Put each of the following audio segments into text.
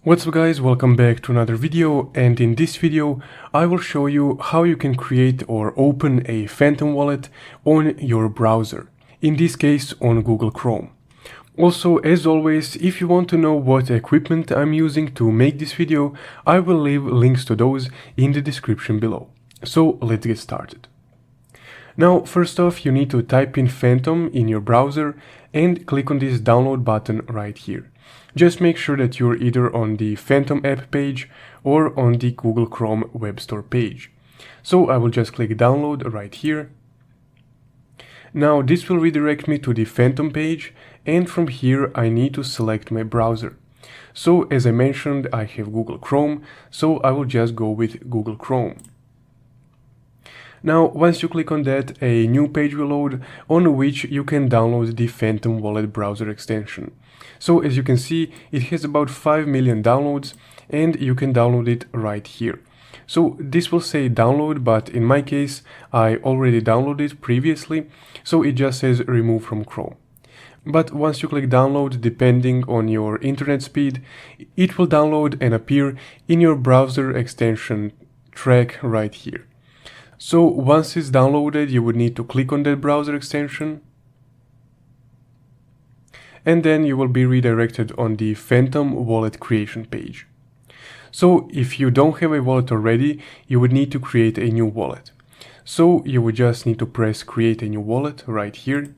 What's up guys, welcome back to another video, and in this video I will show you how you can create or open a Phantom wallet on your browser, in this case on Google Chrome. Also, as always, if you want to know what equipment I'm using to make this video, I will leave links to those in the description below. So let's get started. Now, first off, you need to type in Phantom in your browser and click on this download button right here. Just make sure that you're either on the Phantom app page or on the Google Chrome web store page. So I will just click download right here. Now this will redirect me to the Phantom page, and from here I need to select my browser. So as I mentioned, I have Google Chrome, so I will just go with Google Chrome. Now, once you click on that, a new page will load on which you can download the Phantom Wallet browser extension. So as you can see, it has about 5 million downloads and you can download it right here. So this will say download, but in my case, I already downloaded it previously, so it just says remove from Chrome. But once you click download, depending on your internet speed, it will download and appear in your browser extension track right here. So once it's downloaded, you would need to click on that browser extension, and then you will be redirected on the Phantom wallet creation page. So if you don't have a wallet already, you would need to create a new wallet. So you would just need to press create a new wallet right here.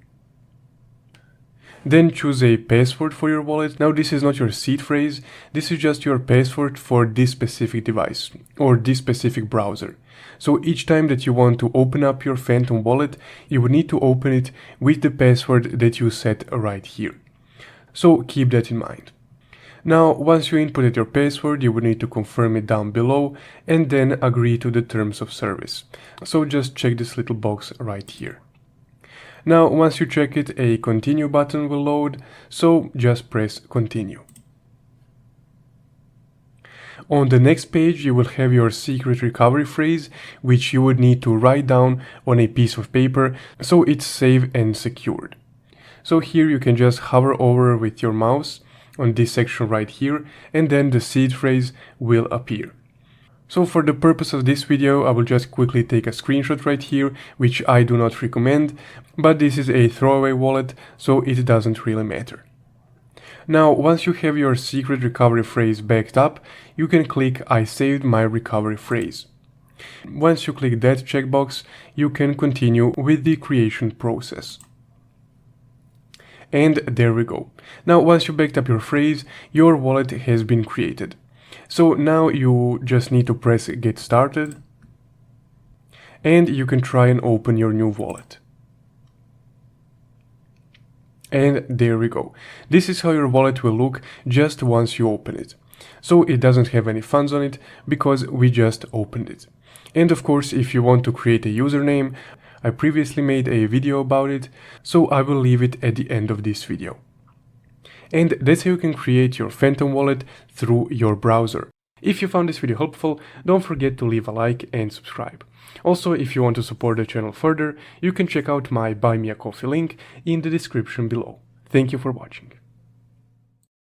Then choose a password for your wallet. Now this is not your seed phrase, this is just your password for this specific device or this specific browser. So each time that you want to open up your Phantom wallet, you would need to open it with the password that you set right here. So keep that in mind. Now once you inputted your password, you would need to confirm it down below and then agree to the terms of service. So just check this little box right here. Now, once you check it, a continue button will load, so just press continue. On the next page, you will have your secret recovery phrase, which you would need to write down on a piece of paper, so it's safe and secured. So here you can just hover over with your mouse on this section right here, and then the seed phrase will appear. So for the purpose of this video, I will just quickly take a screenshot right here, which I do not recommend, but this is a throwaway wallet, so it doesn't really matter. Now, once you have your secret recovery phrase backed up, you can click I saved my recovery phrase. Once you click that checkbox, you can continue with the creation process. And there we go. Now, once you backed up your phrase, your wallet has been created. So now you just need to press get started and you can try and open your new wallet. And there we go. This is how your wallet will look just once you open it. So it doesn't have any funds on it because we just opened it. And of course, if you want to create a username, I previously made a video about it, so I will leave it at the end of this video. And that's how you can create your Phantom wallet through your browser. If you found this video helpful, don't forget to leave a like and subscribe. Also, if you want to support the channel further, you can check out my Buy Me a Coffee link in the description below. Thank you for watching.